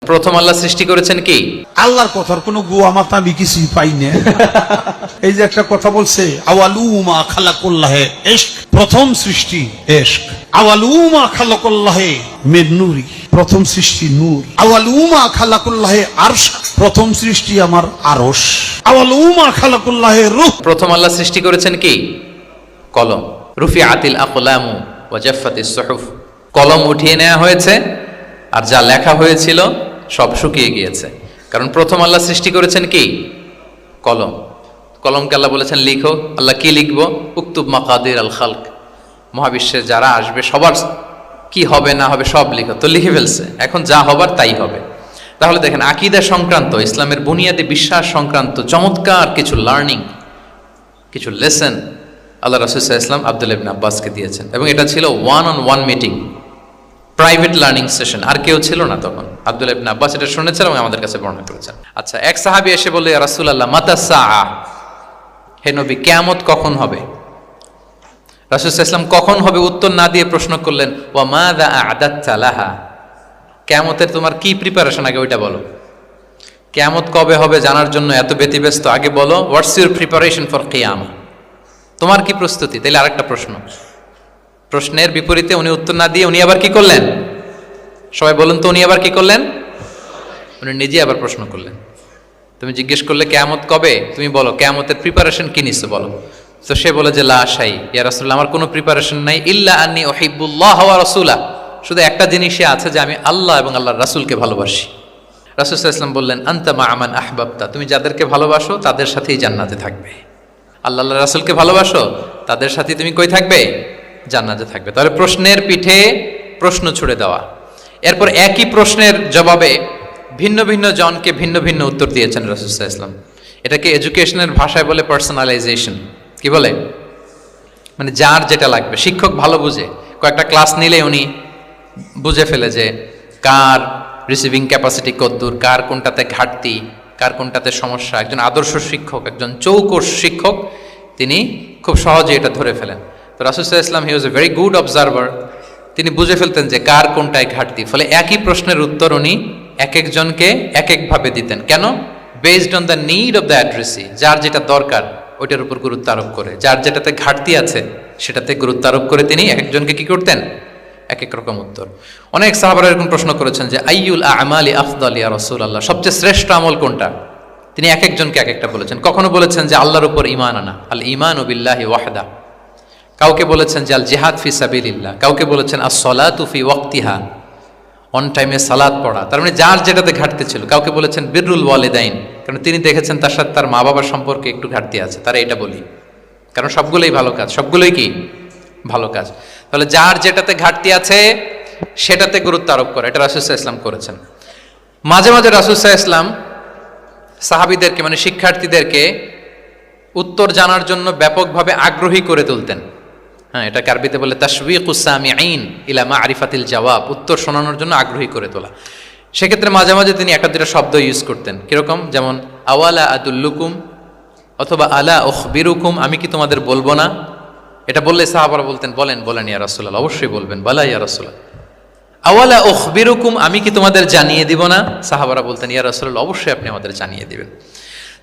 প্রথম আল্লাহ সৃষ্টি করেছেন কি? আল্লাহর কথার কোনো গুয়া মাথা আমি কিছুই পাই না। এই যে একটা কথা বলছে, আওয়ালুমা খালাকুল্লাহে ইশক, প্রথম সৃষ্টি ইশক। আওয়ালুমা খালাকুল্লাহে মিন নূরি, প্রথম সৃষ্টি নূর। আওয়ালুমা খালাকুল্লাহে আরশ, প্রথম সৃষ্টি আমার আরশ। আওয়ালুমা খালাকুল্লাহে রূহ, প্রথম আল্লাহ সৃষ্টি করেছেন কি? কলম। রুফিআতিল আকলামু ওয়া জাফফাতিস সুহুফ, কলম উঠিয়ে নেওয়া হয়েছে আর যা লেখা হয়েছিল সব শুকিয়ে গিয়েছে। কারণ প্রথম আল্লাহ সৃষ্টি করেছেন কি? কলম। কলমকে আল্লাহ বলেছেন লিখো। আল্লাহ কি লিখবো? উকতুব মাকাদির আল খালক, মহাবিশ্বে যারা আসবে সবার কি হবে না হবে সব লিখো। তো লিখে ফেলছে, এখন যা হবার তাই হবে। তাহলে দেখেন, আকীদা সংক্রান্ত, ইসলামের বুনিয়াদী বিশ্বাস সংক্রান্ত চমৎকার কিছু লার্নিং, কিছু লেসন আল্লাহ রাসূল সাল্লাল্লাহু আলাইহি ওয়াসাল্লাম আব্দুল্লাহ ইবনে আব্বাসকে দিয়েছেন। এবং এটা ছিল one on one meeting, private learning session, আর কেউ ছিল না তখন। আব্দুল্লাহ ইবনে আব্বাস এটা শুনেছেন এবং আমাদের কাছে বর্ণনা করেছেন। আচ্ছা, এক সাহাবী এসে বলল, ইয়া রাসূলুল্লাহ মাতা সাআ, হে নবী কিয়ামত কখন হবে? রাসূল সাল্লাল্লাহু আলাইহি ওয়াসাল্লাম কখন হবে উত্তর না দিয়ে প্রশ্ন করলেন, ওয়া মাযা আ'দাততা লাহা, কিয়ামতের তোমার কি প্রিপারেশন আগে ওইটা বলো। কিয়ামত কবে হবে জানার জন্য এত ব্যতিব্যস্ত, আগে বলো হোয়াটস ইউর প্রিপারেশন ফর কিয়ামা, তোমার কি প্রস্তুতি। তাইলে আরেকটা প্রশ্ন, প্রশ্নের বিপরীতে উনি উত্তর না দিয়ে উনি আবার কি করলেন? সবাই বলুন তো, উনি আবার কি করলেন? উনি নিজে আবার প্রশ্ন করলেন। তুমি জিজ্ঞেস করলে কিয়ামত কবে, তুমি বলো কিয়ামতের প্রিপারেশন কি নিছো বলো। তো সে বলে যে লা শাই ইয়া রাসূলুল্লাহ, আমার কোনো প্রিপারেশন নাই, ইল্লা আন্নী উহিব্বুল্লাহ ওয়া রাসূলা, শুধু একটা জিনিসই আছে যে আমি আল্লাহ এবং আল্লাহর রাসূলকে ভালোবাসি। রাসূল সাল্লাল্লাহু আলাইহি ওয়াসাল্লাম বললেন, আনতা মা আমান আহবাবতা, তুমি যাদেরকে ভালোবাসো তাদের সাথেই জান্নাতে থাকবে। আল্লাহ আল্লাহর রাসূলকে ভালোবাসো, তাদের সাথে তুমি কই থাকবে? জান্নাতে থাকবে। তাহলে প্রশ্নের পিঠে প্রশ্ন ছুড়ে দেওয়া। এরপর একই প্রশ্নের জবাবে ভিন্ন ভিন্ন জনকে ভিন্ন ভিন্ন উত্তর দিয়েছেন রাসূল সাল্লাল্লাহু আলাইহি ওয়াসাল্লাম। এটাকে এডুকেশনের ভাষায় বলে পার্সোনালাইজেশন। কি বলে? মানে যার যেটা লাগবে। শিক্ষক ভালো বুঝে, কয়েকটা ক্লাস নিলে উনি বুঝে ফেলে যে কার রিসিভিং ক্যাপাসিটি কতদূর, কার কোনটাতে ঘাটতি, কার কোনটাতে সমস্যা। একজন আদর্শ শিক্ষক, একজন চৌকস শিক্ষক, তিনি খুব সহজে এটা ধরে ফেলেন। তো রাসূল সাল্লাল্লাহু আলাইহি ওয়াসাল্লাম he was a very good observer, তিনি বুঝে ফেলতেন যে কার কোনটায় ঘাটতি। ফলে একই প্রশ্নের উত্তর উনি এক একজনকে এক একভাবে দিতেন। কেন? Based on the need of the addressee, যার যেটা দরকার ওইটার উপর গুরুত্ব আরোপ করে, যার যেটাতে ঘাটতি আছে সেটাতে গুরুত্ব আরোপ করে তিনি এক একজনকে কি করতেন? এক এক রকম উত্তর। অনেক সাহাবারা এরকম প্রশ্ন করেছেন যে আইয়ুল আমালি আফদাল ইয়া রাসূলুল্লাহ, সবচেয়ে শ্রেষ্ঠ আমল কোনটা? তিনি এক একজনকে এক একটা বলেছেন। কখনো বলেছেন যে আল্লাহর উপর ঈমান আনা, আল ঈমানু বিল্লাহি ওয়াহদা। কাউকে বলেছেন যে আল জিহাদ ফি সাবিলিল্লাহ, কাউকে বলেছেন আস-সালাতু ফি ওয়াক্তিহা, অন টাইমে সালাত পড়া। তার মানে যার যেটাতে ঘাটতি ছিল। কাউকে বলেছেন বিররুল ওয়ালিদাইন, কারণ তিনি দেখেছেন তার সাথে তার মা বাবার সম্পর্কে একটু ঘাটতি আছে, তারা এটা বলি। কারণ সবগুলোই ভালো কাজ, সবগুলোই কি ভালো কাজ। তাহলে যার যেটাতে ঘাটতি আছে সেটাতে গুরুত্ব আরোপ করে, এটা রাসূল সাল্লাল্লাহু আলাইহি ওয়াসাল্লাম করেছেন। মাঝে মাঝে রাসূল সাল্লাল্লাহু আলাইহি ওয়াসাল্লাম সাহাবীদেরকে মানে শিক্ষার্থীদেরকে উত্তর জানার জন্য ব্যাপকভাবে আগ্রহী করে তুলতেন। হ্যাঁ, এটাকে আরবিতে বলে তাশওয়িকুস সামিঈন ইলা মা'রিফাতিল জাওয়াব, উত্তর শোনানোর জন্য আগ্রহী করে তোলা। সেক্ষেত্রে মাঝে মাঝে তিনি একটা দুটো শব্দ ইউজ করতেন। কিরকম? যেমন আওয়ালা আদুল্লুকুম, অথবা আলা উখবিরুকুম, আমি কি তোমাদের বলবো না? এটা বললে সাহাবারা বলতেন বলেন বলেন ইয়া রাসূলুল্লাহ, অবশ্যই বলবেন, বালা ইয়া রাসূলুল্লাহ। আওয়ালা উখবিরুকুম, আমি কি তোমাদের জানিয়ে দিব না? সাহাবারা বলতেন ইয়া রাসূলুল্লাহ, অবশ্যই আপনি আমাদের জানিয়ে দিবেন।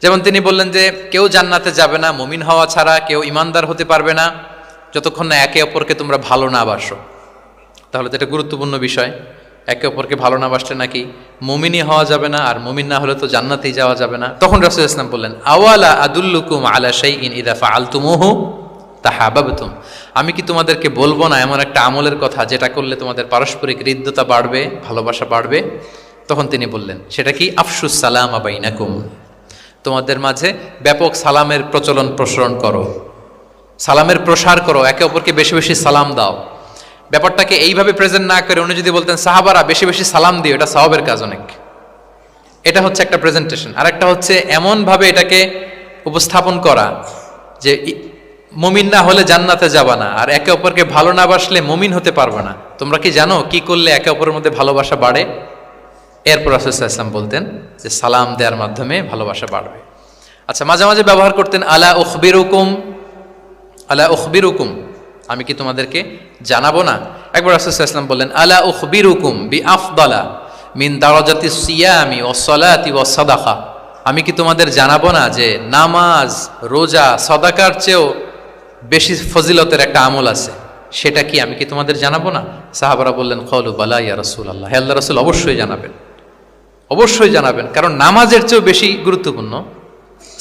যেমন তিনি বললেন যে কেউ জান্নাতে যাবে না মুমিন হওয়া ছাড়া, কেউ ইমানদার হতে পারবে না যতক্ষণ না একে অপরকে তোমরা ভালো না বাসো। তাহলে তো এটা গুরুত্বপূর্ণ বিষয়। একে অপরকে ভালো না বাসলে নাকি মুমিনই হওয়া যাবে না, আর মুমিন না হলে তো জান্নাতেই যাওয়া যাবে না। তখন রাসূল সাল্লাল্লাহু আলাইহি ওয়াসাল্লাম বললেন আওয়ালা আদুল্লুকুম আলা শাইইন ইযা ফাআলতুমুহু তাহাবাবতুম, আমি কি তোমাদেরকে বলবো না এমন একটা আমলের কথা যেটা করলে তোমাদের পারস্পরিক হৃদ্যতা বাড়বে, ভালোবাসা বাড়বে? তখন তিনি বললেন সেটা কি? আফশুস সালামা বাইনাকুম, তোমাদের মাঝে ব্যাপক সালামের প্রচলন প্রসারণ করো, সালামের প্রসার করো, একে অপরকে বেশি বেশি সালাম দাও। ব্যাপারটাকে এইভাবে প্রেজেন্ট না করে উনি যদি বলতেন সাহাবারা বেশি বেশি সালাম দিও, এটা সওয়াবের কাজ অনেক। এটা হচ্ছে একটা প্রেজেন্টেশন। আর একটা হচ্ছে এমনভাবে এটাকে উপস্থাপন করা যে মুমিন না হলে জান্নাতে যাবা না, আর একে অপরকে ভালো না বাসলে মুমিন হতে পারবে না। তোমরা কি জানো কি করলে একে অপরের মধ্যে ভালোবাসা বাড়ে? এরপর রাসূল সাল্লাল্লাহু আলাইহি ওয়াসাল্লাম বলতেন যে সালাম দেওয়ার মাধ্যমে ভালোবাসা বাড়বে। আচ্ছা, মাঝে মাঝে ব্যবহার করতেন আলা উখবিরুকুম, আলা উখবিরুকুম, আমি কি তোমাদেরকে জানাবো না? একবার রাসূল সাল্লাল্লাহু আলাইহি ওয়াসাল্লাম বললেন আলা উখবিরুকুম বিআফদালা মিন দারাজাতি সিয়ামি ওয়াস সালাতি ওয়াস সাদাকা, আমি কি তোমাদের জানাবো না যে নামাজ, রোজা, সাদাকার চেয়েও বেশি ফজিলতের একটা আমল আছে, সেটা কি আমি কি তোমাদের জানাবো না? সাহাবারা বললেন ক্বালু বালা ইয়া রাসূলুল্লাহ, হে আল্লাহর রাসূল অবশ্যই জানাবেন, অবশ্যই জানাবেন, কারণ নামাজের চেয়েও বেশি গুরুত্বপূর্ণ,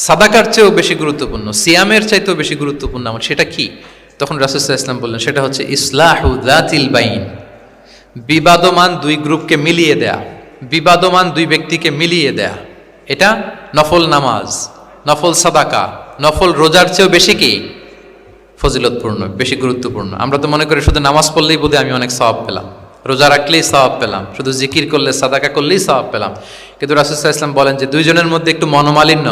সাদাকার চেয়েও বেশি গুরুত্বপূর্ণ, সিয়ামের চাইতেও বেশি গুরুত্বপূর্ণ আমল, সেটা কি? তখন রাসূল সাল্লাল্লাহু আলাইহি ওয়াসাল্লাম বললেন সেটা হচ্ছে ইসলাহু যাতিল বাইন, বিবাদমান দুই গ্রুপকে মিলিয়ে দেয়া, বিবাদমান দুই ব্যক্তিকে মিলিয়ে দেয়া। এটা নফল নামাজ, নফল সাদাকা, নফল রোজার চেয়েও বেশি কি ফজিলতপূর্ণ, বেশি গুরুত্বপূর্ণ। আমরা তো মনে করি শুধু নামাজ পড়লেই বোধহয় আমি অনেক সওয়াব পেলাম, রোজা রাখলেই সওয়াব পেলাম, শুধু জিকির করলে, সাদাকা করলেই সওয়াব পেলাম। কিন্তু রাসূল সাল্লাল্লাহু আলাইহি ওয়াসাল্লাম বলেন যে দুইজনের মধ্যে একটু মনোমালিন্য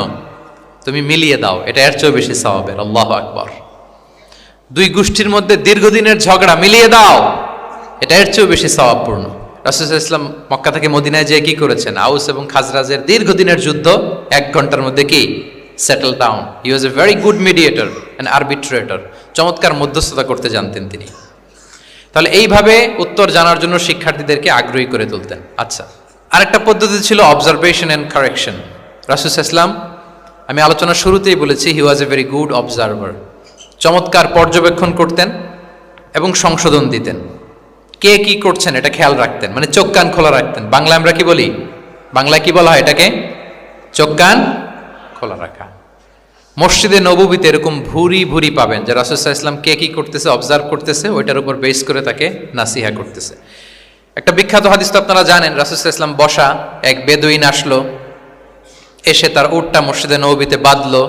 তুমি মিলিয়ে দাও, এটা এর চেয়েও বেশি সওয়াবের। আল্লাহু আকবার। দুই গোষ্ঠীর মধ্যে দীর্ঘদিনের ঝগড়া মিলিয়ে দাও, এটা এর চেয়েও বেশি সওয়াবপূর্ণ। রাসূল সাল্লাল্লাহু আলাইহি ওয়াসাল্লাম মক্কা থেকে মদিনায় যেয়ে কি করেছেন? আউস এবং খাজরাজের দীর্ঘদিনের যুদ্ধ 1 ঘন্টার মধ্যে কি settle down. He was a very good mediator and arbitrator, চমৎকার মধ্যস্থতা করতে জানতেন তিনি। তাহলে এইভাবে উত্তর জানার জন্য শিক্ষার্থীদেরকে আগ্রহী করে তুলতেন। আচ্ছা, আরেকটা পদ্ধতি ছিল অবজারভেশন অ্যান্ড কারেকশন। রাসূল সাল্লাল্লাহু আলাইহি ওয়াসাল্লাম, আমি আলোচনার শুরুতেই বলেছি, হি was a very good observer, চমৎকার পর্যবেক্ষণ করতেন এবং সংশোধন দিতেন। কে কি করছেন এটা খেয়াল রাখতেন, মানে চোখ কান খোলা রাখতেন। বাংলা আমরা কি বলি? বাংলায় কি বলা হয় এটাকে? চোখ কান খোলা রাখা। মসজিদে নববীতে এরকম ভুরি ভুরি পাবেন যে রাসূল সাল্লাল্লাহু আলাইহি ওয়াসাল্লাম কে কি করতেছে অবজার্ভ করতেছে, ওইটার উপর বেস করে তাকে নাসিহা করতেছে। একটা বিখ্যাত হাদিস তো আপনারা জানেন, রাসূল সাল্লাল্লাহু আলাইহি ওয়াসাল্লাম বসা, এক বেদুইন আসলো, এসে তার উটটা মসজিদে নববীতে বাঁধলো,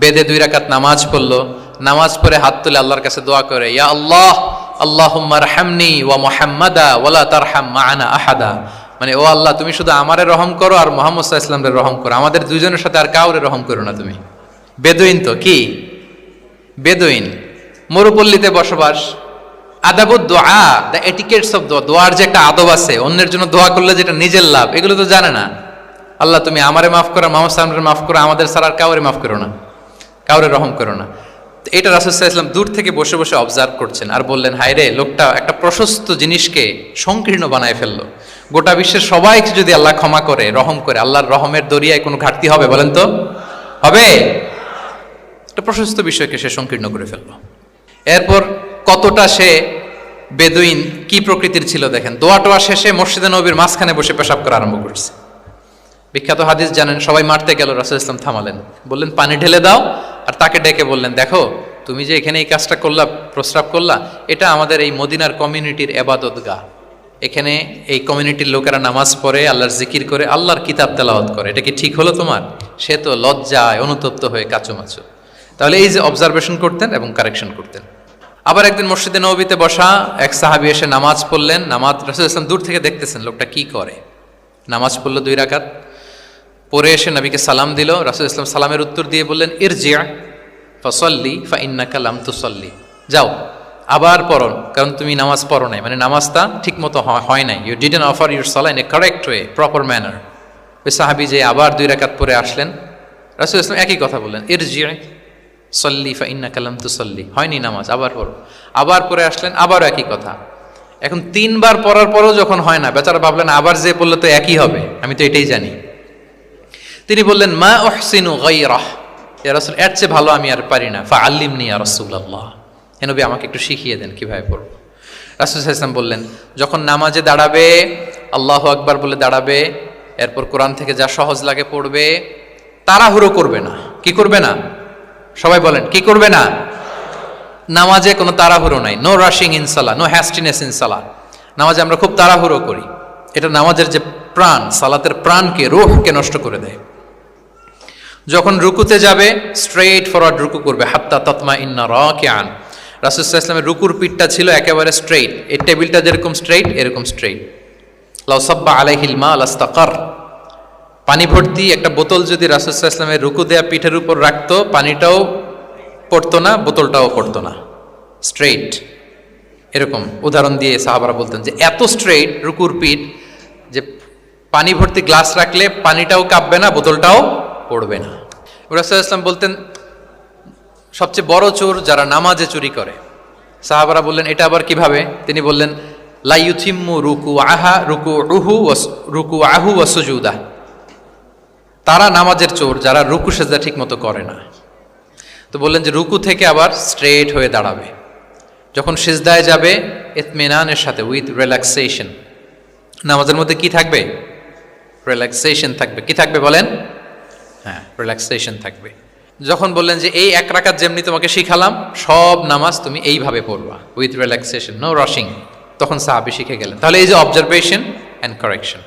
বেদে 2 রাকাত নামাজ পড়লো, নামাজ পড়ে হাত তুলে আল্লাহর কাছে দোয়া করে, ইয়া আল্লাহ আল্লাহুম্মা রহামনি ওয়া মুহাম্মাদা ওয়ালা তারহাম মা'ানা আহাদা, মানে ও আল্লাহ তুমি শুধু আমারে রহম করো আর মুহাম্মদ সাল্লাল্লাহু আলাইহি ওয়াসাল্লামের রহম করো, আমাদের দুইজনের সাথে আর কাউরে রহম করো না তুমি। বেদুইন তো কি, বেদুইন, মরুপল্লীতে বসবাস। আদাবুদ দোয়া, দ্য এটিকেটস অফ দোয়া, দোয়ার যে একটা আদব আছে, অন্যের জন্য দোয়া করলে যেটা নিজের লাভ, এগুলো তো জানে না। আল্লাহ তুমি আমারে মাফ করো, মুহাম্মদ সাল্লাল্লাহু আলাইহি ওয়াসাল্লামকে মাফ করো, আমাদের ছাড়া আর কাউরে মাফ করো না, কাউরে রহম করো না। এটা রাসূল সাল্লাল্লাহু আলাইহি ওয়াসাল্লাম দূর থেকে বসে বসে অবজার্ভ করছেন আর বললেন, হায় রে, লোকটা একটা প্রশস্ত জিনিসকে সংকীর্ণ বানায় ফেললো। গোটা বিশ্বের সবাইকে যদি আল্লাহ ক্ষমা করে, রহম করে, আল্লাহর রহমের দরিয়ায় কোনো ঘাটতি হবে বলেন তো? হবে? একটা প্রশস্ত বিষয়কে সে সংকীর্ণ করে ফেললো। এরপর কতটা সে বেদুইন, কি প্রকৃতির ছিল দেখেন। দোয়া টোয়া শেষে মসজিদে নববীর মাঝখানে বসে পেশাব করা আরম্ভ করছে। বিখ্যাত হাদিস জানেন, সবাই মারতে গেল, রাসূল ইসলাম থামালেন, বললেন পানি ঢেলে দাও, আর তাকে ডেকে বললেন, দেখো তুমি যে এখানে এই কাজটা করলা, প্রস্রাব করলা, এটা আমাদের এই মদিনার কমিউনিটির ইবাদতগাহ, এখানে এই কমিউনিটির লোকেরা নামাজ পড়ে, আল্লাহর জিকির করে, আল্লাহর কিতাব তেলাওয়াত করে, এটা কি ঠিক হলো তোমার? সে তো লজ্জায় অনুতপ্ত হয়ে কাচুমাচু। তাহলে এই যে অবজারভেশন করতেন এবং কারেকশন করতেন। আবার একদিন মসজিদে নববীতে বসা এক সাহাবী এসে নামাজ পড়লেন, নামাজ রাসূল ইসলাম দূর থেকে দেখতেছেন লোকটা কি করে। নামাজ পড়লো 2 রাকাত, পরে এসে নবীকে সালাম দিল। রাসূল ইসলাম সালামের উত্তর দিয়ে বললেন, ইরজি' ফাসাল্লি ফাইন্নাকা লাম তুসাল্লি, যাও আবার পড়ো, কারণ তুমি নামাজ পড়ো নাই, মানে নামাজটা ঠিক মতো হয় নাই, ইউ ডিডন্ট অফার ইউর সালাহ in a correct way, proper manner. ওই সাহাবী যে আবার 2 রাকাত পরে আসলেন, রাসূল ইসলাম একই কথা বললেন, ইরজি' সাল্লি ফাইন্নাকা লাম তুসাল্লি, হয়নি নামাজ, আবার পড়ো। আবার পরে আসলেন, আবারও একই কথা। এখন 3 বার পড়ার পরও যখন হয় না, বেচারা ভাবলেন আবার যে বললে তো একই হবে, আমি তো এটাই জানি। তিনি বললেন, মা উহসিনু গায়রাহ, ইয়া রাসূল এর চেয়ে ভালো আমি আর পারি না, ফাআল্লিমনি ইয়া রাসূলুল্লাহ, হে নবী আমাকে একটু শিখিয়ে দেন কিভাবে পড়ব। রাসূল সাল্লাল্লাহু আলাইহি ওয়াসাল্লাম বললেন, যখন নামাজে দাঁড়াবে আল্লাহু আকবার বলে দাঁড়াবে, এরপর কোরআন থেকে যা সহজ লাগে পড়বে, তাড়াহুড়ো করবে না। কি করবে না? সবাই বলেন, কি করবে না? নামাজে কোনো তাড়াহুড়ো নাই, no rushing in salah, no hastiness in salah. নামাজে আমরা খুব তাড়াহুড়ো করি, এটা নামাজের যে প্রাণ, সালাতের প্রাণকে, রূহকে নষ্ট করে দেয়। যখন রুকুতে যাবে স্ট্রেইট ফরওয়ার্ড রুকু করবে, হাত্তা তাতমা ইন্না রাকিআন। রাসূল সাল্লাল্লাহু আলাইহি ওয়াসাল্লামের রুকুর পিঠটা ছিল একেবারে স্ট্রেইট, এই টেবিলটা যেরকম স্ট্রেইট, এরকম স্ট্রেইট। লাউ সাব্বা আলাইহিল মা লাস্তাকার, পানি ভর্তি একটা বোতল যদি রাসূল সাল্লাল্লাহু আলাইহি ওয়াসাল্লামের রুকু দেয়া পিঠের উপর রাখতো, পানিটাও পড়তো না, বোতলটাও পড়তো না, স্ট্রেইট। এরকম উদাহরণ দিয়ে সাহাবারা বলতেন যে এত স্ট্রেইট রুকুর পিঠ যে পানি ভর্তি গ্লাস রাখলে পানিটাও কাঁপবে না, বোতলটাও পড়বে না। রাসূল সাল্লাল্লাহু আলাইহি ওয়াসাল্লাম বলতেন, সবচেয়ে বড় চোর যারা নামাজে চুরি করে। সাহাবারা বললেন, এটা আবার কিভাবে? তিনি বললেন, লা ইউতিম্মু রুকুআহু ওয়া সুজুদাহ, তারা নামাজের চোর যারা রুকু সেজদা ঠিক মতো করে না। তো বললেন যে রুকু থেকে আবার স্ট্রেট হয়ে দাঁড়াবে, যখন সিজদায় যাবে ইতমিনানের সাথে, উইথ রিল্যাক্সেশন। নামাজের মধ্যে কি থাকবে? রিল্যাক্সেশন থাকবে। কি থাকবে বলেন? হ্যাঁ, রিল্যাক্সেশন থাকবে। যখন বললেন যে এই এক রাকাত যেমনি তোমাকে শিখালাম, সব নামাজ তুমি এইভাবে পড়বা, উইথ রিল্যাক্সেশন, নো রাশিং, তখন সাহাবী শিখে গেলেন। তাহলে এই যে অবজারভেশন অ্যান্ড কারেকশন,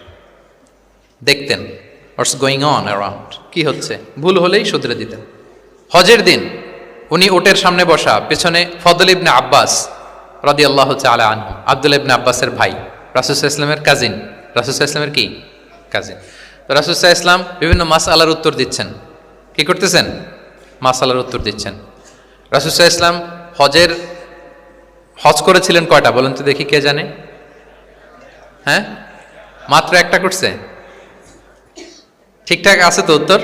দেখতেন হোয়াটস গোয়িং অন অ্যারাউন্ড, কি হচ্ছে, ভুল হলেই শুধরে দিতেন। হজের দিন উনি ওটের সামনে বসা, পেছনে ফদল ইবনে আব্বাস রাদিয়াল্লাহু তাআলা আনহু, আব্দুল্লাহ ইবনে আব্বাসের ভাই, রাসূল সাল্লাল্লাহু আলাইহি ওয়াসাল্লামের কাজিন, রাসূল সাল্লাল্লাহু আলাইহি ওয়াসাল্লামের কি কাজিন। তো রাসূল সাল্লাল্লাহু আলাইহি ওয়াসাল্লাম বিভিন্ন মাসআলার উত্তর দিচ্ছেন। কি করতেছেন? মাসআলার উত্তর দিচ্ছেন। রাসূল সাল্লাল্লাহু আলাইহি ওয়াসাল্লাম হজ করেছিলেন কয়টা বলেন তো দেখি, কে জানে? হ্যাঁ, মাত্র একটা করছে। ঠিকঠাক আছে তো উত্তর?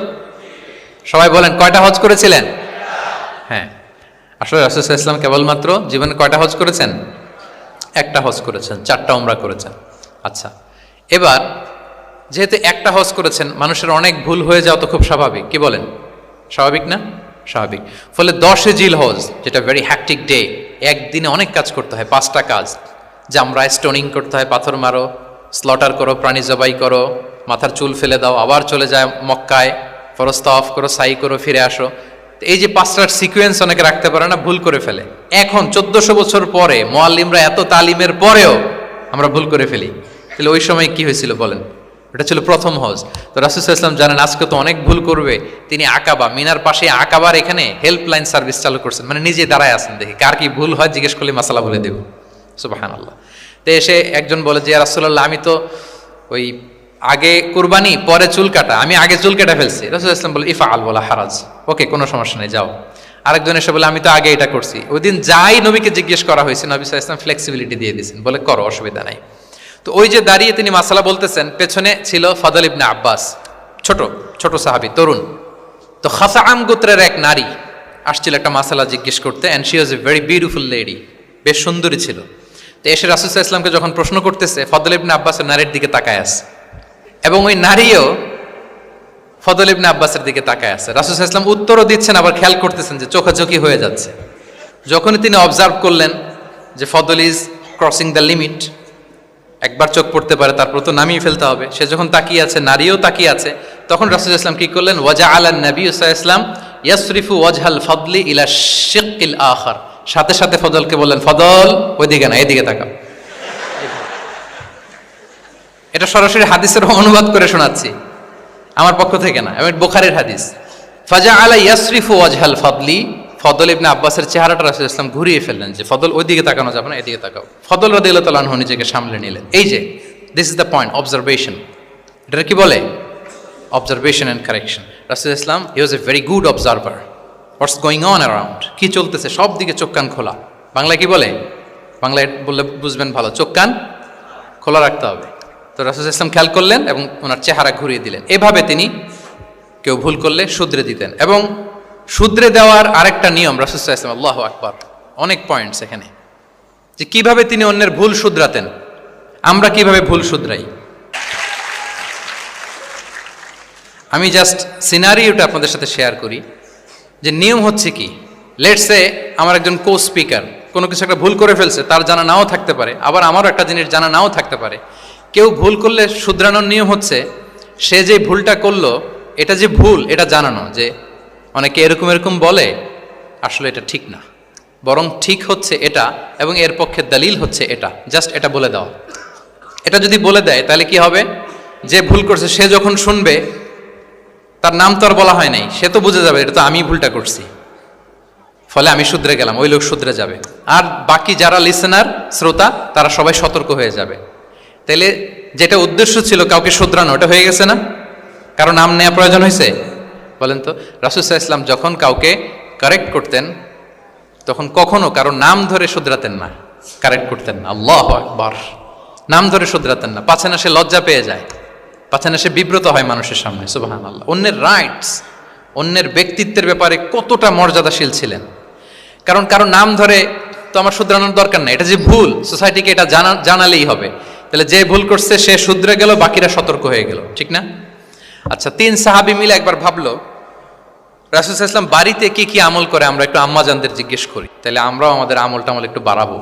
সবাই বলেন, কয়টা হজ করেছিলেন? হ্যাঁ, আসলে রাসূল সাল্লাল্লাহু আলাইহি ওয়াসাল্লাম কেবলমাত্র জীবনে কয়টা হজ করেছেন? একটা হজ করেছেন, 4টা উমরা করেছেন। আচ্ছা, এবার যেহেতু একটা হজ করেছেন, মানুষের অনেক ভুল হয়ে যাওয়া তো খুব স্বাভাবিক। কি বলেন? স্বাভাবিক না? স্বাভাবিক। ফলে 10 জিলহজ, যেটা ভেরি হ্যাকটিক ডে, একদিনে অনেক কাজ করতে হয়, 5টা কাজ। জামরায় স্টোনিং করতে হয়, পাথর মারো, স্লটার করো, প্রাণী জবাই করো, মাথার চুল ফেলে দাও, আবার চলে যায় মক্কায়, ফরজ তাওয়াফ করো, সাই করো, ফিরে আসো। এই যে 5টার সিকোয়েন্স অনেকে রাখতে পারে না, ভুল করে ফেলে। এখন 1400 বছর পরে, মুআল্লিমরা এত তালিমের পরেও আমরা ভুল করে ফেলি। তাহলে ওই সময় কি হয়েছিল বলেন? এটা ছিল প্রথম হজ। তো রাসূল সাল্লাল্লাহু আলাইহি ওয়াসাল্লাম জানেন আজকে তো অনেক ভুল করবে, তিনি আকাবা, মিনার পাশে আকাবার এখানে হেল্পলাইন সার্ভিস চালু করছেন, মানে নিজে দাঁড়ায় আছেন, দেখি কার কি ভুল হয় জিজ্ঞেস করলে মাসালা বলে দেব। সুবহানাল্লাহ। তো এসে একজন বলে যে ইয়া রাসূলুল্লাহ, আমি তো ওই আগে কুরবানি পরে চুল কাটা, আমি আগে চুল কেটে ফেলছি। রাসূল সাল্লাল্লাহু আলাইহি ওয়াসাল্লাম বলে ইফআল ওয়ালা হারাজ, ওকে, কোনো সমস্যা নেই, যাও। আরেকজন এসে বলে আমি তো আগে এটা করছি। ওই দিন যাই নবীকে জিজ্ঞেস করা হয়েছে, নবী সাল্লাল্লাহু আলাইহি ওয়াসাল্লাম ফ্লেক্সিবিলিটি দিয়ে দিয়েছেন, বলে করো, অসুবিধা নাই। তো ওই যে দাঁড়িয়ে তিনি মাসালা বলতেছেন, পেছনে ছিল ফদল ইবনে আব্বাস, ছোট ছোট সাহাবী, তরুণ। তো খাসাআম গোত্রের এক নারী আসছিল একটা মাসালা জিজ্ঞেস করতে, and she was a very beautiful lady, বেশ সুন্দরী ছিল। তো এসে রাসূল সাল্লাল্লাহু আলাইহি ওয়াসাল্লামকে যখন প্রশ্ন করতেছে, ফদল ইবনে আব্বাসের নারীর দিকে তাকায় আছে, এবং ওই নারীও ফদল ইবনে আব্বাসের দিকে তাকায় আছে। রাসূল সাল্লাল্লাহু আলাইহি ওয়াসাল্লাম উত্তরও দিচ্ছেন, আবার খেয়াল করতেছেন যে চোখাচোখি হয়ে যাচ্ছে। যখনই তিনি অবজার্ভ করলেন যে ফদল ইজ ক্রসিং দ্য লিমিট, একবার চোখ পড়তে পারে, তারপর তো নামিয়ে ফেলতে হবে, সে যখন তাকিয়ে আছে, নারীও তাকিয়ে আছে, তখন রাসূল সাল্লাল্লাহু আলাইহি ওয়াসাল্লাম কি করলেন? ওয়াজআলান নবী সাল্লাল্লাহু আলাইহি ওয়াসাল্লাম ইয়াসরিফু ওয়াজহাল ফদলি ইলা শিক্কিল আখার, সাথে সাথে ফদলকে বললেন, ফদল ওইদিকে না, এদিকে তাকাও। এটা সরাসরি হাদিসের অনুবাদ করে শোনাচ্ছি, আমার পক্ষ থেকে না, এবং বুখারীর হাদিস। ফাজআলা ইয়াসরিফু ওয়াজহাল ফদলি, ফদল ইবনে আব্বাসের চেহারাটা রাসূল সাল্লাল্লাহু আলাইহি ওয়াসাল্লাম ঘুরিয়ে ফেললেন যে ফদল ওইদিকে তাকানো যাবে না, এদিকে তাকাও। ফদল রাদিয়াল্লাহু তাআলা আনহু নিজেকে সামলে নিলেন। এই যে this is the point, observation. এটা কি বলে? Observation and correction. রাসূল সাল্লাল্লাহু আলাইহি ওয়াসাল্লাম he was a very good observer, what's going on around, কি চলতেছে সব দিকে চোখ কান খোলা। বাংলায় কি বলে? বাংলায় বললে বুঝবেন ভালো, চোখ কান খোলা রাখতে হবে। তো রাসূল সাল্লাল্লাহু আলাইহি ওয়াসাল্লাম খেয়াল করলেন এবং ওনার চেহারা ঘুরিয়ে দিলেন। এভাবে তিনি কেউ ভুল করলে শুধরে দিতেন। এবং শুধরে দেওয়ার আরেকটা নিয়ম রাসূল সাল্লাল্লাহু আলাইহি ওয়াসাল্লাম, আল্লাহু আকবার, অনেক পয়েন্টস এখানে, যে কিভাবে তিনি অন্যের ভুল শুধরাতেন। আমরা কিভাবে ভুল শুধরাই, আমি জাস্ট সিনারিওটা আপনাদের সাথে শেয়ার করি। যে নিয়ম হচ্ছে কি, লেটস সে আমার একজন কো স্পিকার কোনো কিছু একটা ভুল করে ফেলছে, তার জানা নাও থাকতে পারে, আবার আমারও একটা জিনিস জানা নাও থাকতে পারে। কেউ ভুল করলে শুধরানোর নিয়ম হচ্ছে, সে যে ভুলটা করলো এটা যে ভুল এটা জানানো, যে অনেকে এরকম এরকম বলে, আসলে এটা ঠিক না, বরং ঠিক হচ্ছে এটা, এবং এর পক্ষে দলিল হচ্ছে এটা, জাস্ট এটা বলে দাও। এটা যদি বলে দেয় তাহলে কি হবে, যে ভুল করছে সে যখন শুনবে, তার নাম তো আর বলা হয় নাই, সে তো বুঝে যাবে এটা তো আমি ভুলটা করছি, ফলে আমি শুধরে গেলাম, ওই লোক শুধরে যাবে। আর বাকি যারা লিসেনার, শ্রোতা, তারা সবাই সতর্ক হয়ে যাবে। তাইলে যেটা উদ্দেশ্য ছিল কাউকে শুধরানো, ওটা হয়ে গেছে না? কারো নাম নেওয়া প্রয়োজন হয়েছে? বলেন তো। রাসূল সাল্লাল্লাহু আলাইহি ওয়াসাল্লাম যখন কাউকে কারেক্ট করতেন, তখন কখনো কারো নাম ধরে শুধরাতেন না, কারেক্ট করতেন না। আল্লাহু আকবার। নাম ধরে শুধরাতেন না, পাছে না সে লজ্জা পেয়ে যায়, পাছে না সে বিব্রত হয় মানুষের সামনে। সুবহানাল্লাহ। অন্যের রাইটস, অন্যের ব্যক্তিত্বের ব্যাপারে কতটা মর্যাদাশীল ছিলেন। কারণ কারো নাম ধরে তো আমার শুধরানোর দরকার নেই, এটা যে ভুল সোসাইটিকে এটা জানালেই হবে। তাহলে যে ভুল করছে সে শুধরে গেল, বাকিরা সতর্ক হয়ে গেল, ঠিক না? আচ্ছা, 3 সাহাবী মিলে একবার ভাবলো রাসূল সাল্লাল্লাহু আলাইহি ওয়াসাল্লাম বাড়িতে কি কি আমল করে, আমরা একটু আম্মাজানদের জিজ্ঞেস করি, তাহলে আমরাও আমাদের আমল একটু বাড়াবো।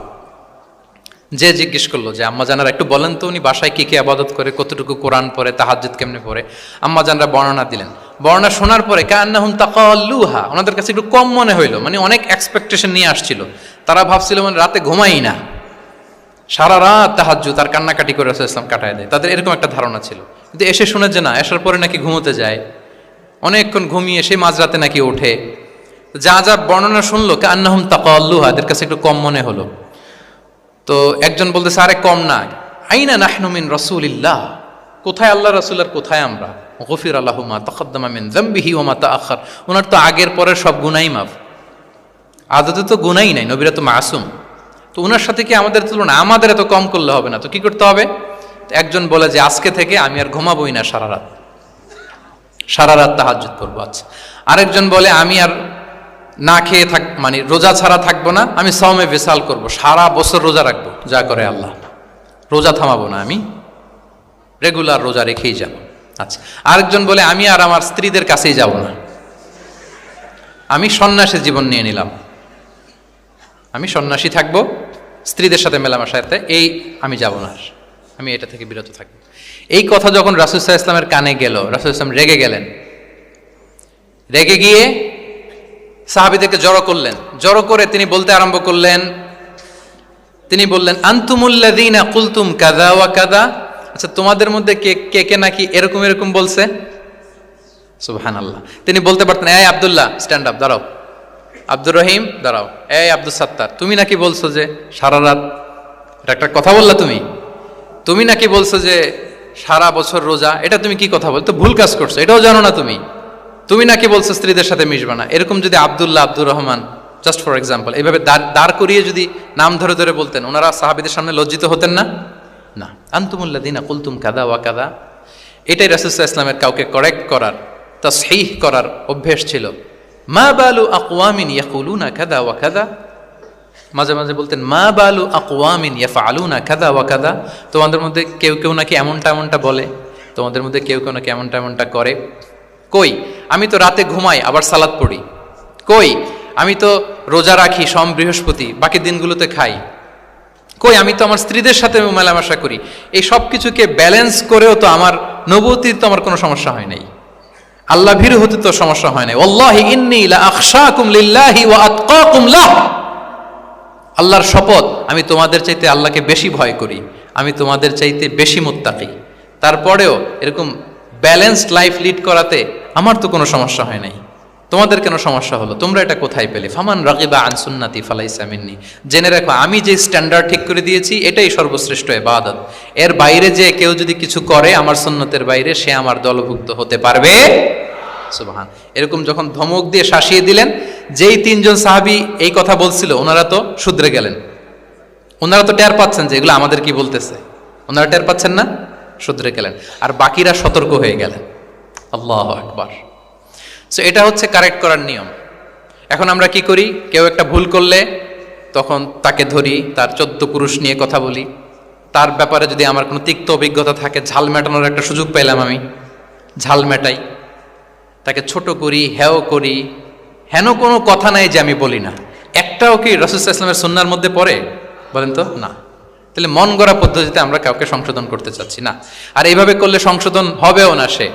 যে জিজ্ঞেস করলো যে আম্মা জানারা একটু বলেন তো উনি বাসায় কি কি ইবাদত করে, কতটুকু কোরআন পড়ে, তাহাজ্জুদ কেমনে পড়ে। আম্মা জানরা বর্ণনা দিলেন। বর্ণনা শোনার পরে কান্নাহুম তাকাল্লুহা, ওনাদের কাছে একটু কম মনে হইলো, মানে অনেক এক্সপেকটেশন নিয়ে আসছিল। তারা ভাবছিল মানে রাতে ঘুমাই না, সারা রাত তাহাজ্জুদ আর কান্নাকাটি করে রাসূল ইসলাম কাটায় দেয়, তাদের এরকম একটা ধারণা ছিল। কিন্তু এসে শুনে যে না, আসার পরে নাকি ঘুমোতে যায়, অনেকক্ষণ ঘুমিয়ে সেই মাঝরাতে নাকি ওঠে। যা যা বর্ণনা শুনলো কান্নাহুম তাকাল্লুহা, এদের কাছে একটু কম মনে হলো। তো একজন বলতেছে আরে কম না, আইনা নাহনু মিন রাসূলিল্লাহ, কোথায় আল্লাহ রাসূল আর কোথায় আমরা। গফিরা লাহু মা তাকাদ্দামা মিন যামবিহি ওয়া মা তাআখার, ওনার তো আগের পরের সব গুনাহই মাফ। আদতে তো গুনাহই নাই, নবীরা তো মাসুম, তো ওনার সাথে কি আমাদের তুলনা, আমাদের এত কম করলে হবে না, তো কি করতে হবে। একজন বলে যে আজকে থেকে আমি আর ঘুমাবোই না সারা রাত তাহাজ্জুদ পড়বো। আচ্ছা, আরেকজন বলে আমি আর না খেয়ে মানে রোজা ছাড়া থাকবো না, আমি সাওমে ভিসাল করব, সারা বছর রোজা রাখবো, যা করে আল্লাহ, রোজা থামাবো না, আমি রেগুলার রোজা রেখেই যাব। আচ্ছা, আরেকজন বলে আমি আর আমার স্ত্রীদের কাছেই যাব না, আমি সন্ন্যাসী জীবন নিয়ে নিলাম, আমি সন্ন্যাসী থাকবো, স্ত্রীদের সাথে মেলামেশাতে এই আমি যাব না, আমি এটা থেকে বিরত থাকবো। এই কথা যখন রাসূল সাল্লাল্লাহু আলাইহি ওয়াসাল্লামের কানে গেল, রাসূল সাল্লাল্লাহু আলাইহি ওয়াসাল্লাম রেগে গেলেন। রেগে গিয়ে সাহাবীদেরকে জড়ো করলেন, জড়ো করে তিনি বলতে আরম্ভ করলেন, তিনি বললেন আনতুমুল্লাযীনা কুলতুম কাযা ওয়া কাযা, আচ্ছা তোমাদের মধ্যে কে কে নাকি এরকম এরকম বলছে। সুবহানাল্লাহ, তিনি বলতে পারতেন এই আব্দুল্লাহ স্ট্যান্ড আপ, দাঁড়াও, আব্দুর রহিম দাঁড়াও, এই আব্দুল সাত্তার তুমি নাকি বলছো যে সারা রাত, এটা একটা কথা বললা তুমি নাকি বলছো যে সারা বছর রোজা, এটা তুমি কি কথা বলতো, ভুল কাজ করছো, এটাও জানো না তুমি নাকি বলছো স্ত্রীদের সাথে মিশবা না। এরকম যদি Abdullah, Abdur Rahman, just for example, এইভাবে দাঁড় করিয়ে যদি নাম ধরে ধরে বলতেন, ওনারা সাহাবীদের সামনে লজ্জিত হতেন না? না, আনতুমুল্লাযীনা কুলতুম কাযা ওয়া কাযা, এটাই রাসূল সাল্লাল্লাহু আলাইহি ওয়াসাল্লামের কাউকে কারেক্ট করার, তাসহিহ করার অভ্যেস ছিল। মা বালু আকওয়ামিন ইয়াকুলুনা কাযা ওয়া কাযা, মাঝে মাঝে বলতেন মা বালু আকওয়ামিন ইয়াফআলুনা কাযা ওয়া কাযা, তোমাদের মধ্যে কেউ কেউ নাকি এমনটা বলে, তোমাদের মধ্যে কেউ কেউ নাকি এমনটা করে। কই আমি তো রাতে ঘুমাই আবার সালাত পড়ি, কই আমি তো রোজা রাখি সোম বৃহস্পতি, বাকি দিনগুলোতে খাই, কই আমি তো আমার স্ত্রীদের সাথে মেলামেশা করি, এই সব কিছুকে ব্যালেন্স করেও তো আমার নবুয়তির তো আমার কোনো সমস্যা হয় নাই, আল্লাহ ভীরু হতে তো সমস্যা হয় নাই। ওয়াল্লাহি ইন্নী লা আখশাকুম লিল্লাহি ওয়া আতকাকুম লাহ, আল্লাহর শপথ আমি তোমাদের চাইতে আল্লাহকে বেশি ভয় করি, আমি তোমাদের চাইতে বেশি মুত্তাকি। তারপরেও এরকম ব্যালেন্সড লাইফ লিড করাতে আমার তো কোনো সমস্যা হয় নাই, তোমাদের কেন সমস্যা হলো, তোমরা এটা কোথায় পেলে। ফামান রাগিবা আন সুন্নতি ফালাইসা মিন্নি, জেনে রাখো আমি যে স্ট্যান্ডার্ড ঠিক করে দিয়েছি এটাই সর্বশ্রেষ্ঠ ইবাদত, এর বাইরে যে কেউ যদি কিছু করে আমার সুন্নতের বাইরে, সে আমার দলভুক্ত হতে পারবে। সুবহান। এরকম যখন ধমক দিয়ে শাসিয়ে দিলেন, যেই 3 জন সাহাবী এই কথা বলছিল ওনারা তো শুধরে গেলেন, ওনারা তো টের পাচ্ছেন যে এগুলো আমাদের কি বলতেছে, ওনারা টের পাচ্ছেন না, শুধরে গেলেন, আর বাকিরা সতর্ক হয়ে গেলেন। আল্লাহু আকবার। সো এটা হচ্ছে কারেক্ট করার নিয়ম। এখন আমরা কি করি, কেউ একটা ভুল করলে তখন তাকে ধরি, তার 14 পুরুষ নিয়ে কথা বলি, তার ব্যাপারে যদি আমার কোনো তিক্ত অভিজ্ঞতা থাকে, ঝাল মেটানোর একটা সুযোগ পেলাম, আমি ঝাল মেটাই, তাকে ছোট করি, হেও করি, হেন কোনো কথা নাই যে আমি বলি না। একটাও কি রাসূল সাল্লাল্লাহু আলাইহি ওয়াসাল্লামের সুন্নাহর মধ্যে পড়ে বলেন তো? না। তাহলে মন গড়া পদ্ধতিতে আমরা কাউকে সংশোধন করতে চাচ্ছি না, আর এইভাবে করলে সংশোধন হবেও না। সে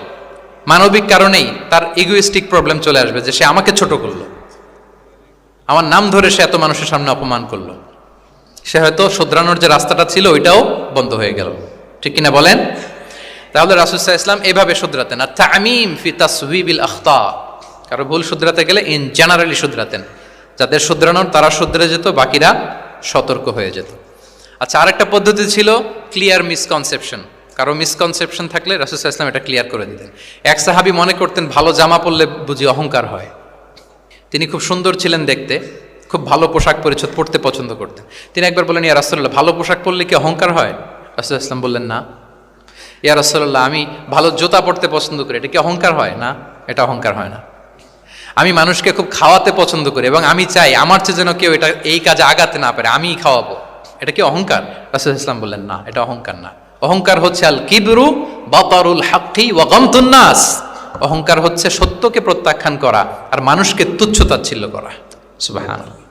মানবিক কারণেই তার ইগোইস্টিক প্রবলেম চলে আসবে যে সে আমাকে ছোট করলো, আমার নাম ধরে সে এত মানুষের সামনে অপমান করলো, সে হয়তো শুধরানোর যে রাস্তাটা ছিল ওইটাও বন্ধ হয়ে গেল, ঠিক কিনা বলেন? তাহলে রাসূল সাল্লাল্লাহু আলাইহি ওয়াসাল্লাম এভাবে শুধরাতেন। আর তামিম ফি তাসওয়িবিল আখতা, কারো ভুল শুধরাতে গেলে ইন জেনারেলি শুধরাতেন, যাদের শুধরানোর তারা শুধরে যেত, বাকিরা সতর্ক হয়ে যেত। আচ্ছা, আরেকটা পদ্ধতি ছিল ক্লিয়ার মিসকনসেপশন। কারো মিসকনসেপশন থাকলে রাসূল সাল্লাল্লাহু আলাইহি ওয়াসাল্লাম এটা ক্লিয়ার করে দিতেন। এক সাহাবী মনে করতেন ভালো জামা পরলে বুঝি অহংকার হয়, তিনি খুব সুন্দর ছিলেন দেখতে, খুব ভালো পোশাক পরিচ্ছদ পরতে পছন্দ করতেন। তিনি একবার বললেন ইয়া রাসূলুল্লাহ, ভালো পোশাক পরলে কি অহংকার হয়? রাসূল সাল্লাল্লাহু আলাইহি ওয়াসাল্লাম বললেন না। ইয়া রাসূলুল্লাহ, আমি ভালো জুতা পরতে পছন্দ করি, এটা কি অহংকার হয়? না, এটা অহংকার হয় না। আমি মানুষকে খুব খাওয়াতে পছন্দ করি এবং আমি চাই আমার চেয়ে যেন কেউ এটা এই কাজে আগাতে না পারে, আমিই খাওয়াবো। এটা কি অহংকার? রাসূলুল্লাহ ইসলাম বললেন না, এটা অহংকার না। অহংকার হচ্ছে আল কিবরু বাতারুল হাক্কি ওয়া গামতুন নাস। অহংকার হচ্ছে সত্যকে প্রত্যাখ্যান করা আর মানুষকে তুচ্ছ তাচ্ছিল্য করা। সুবহানাল্লাহ।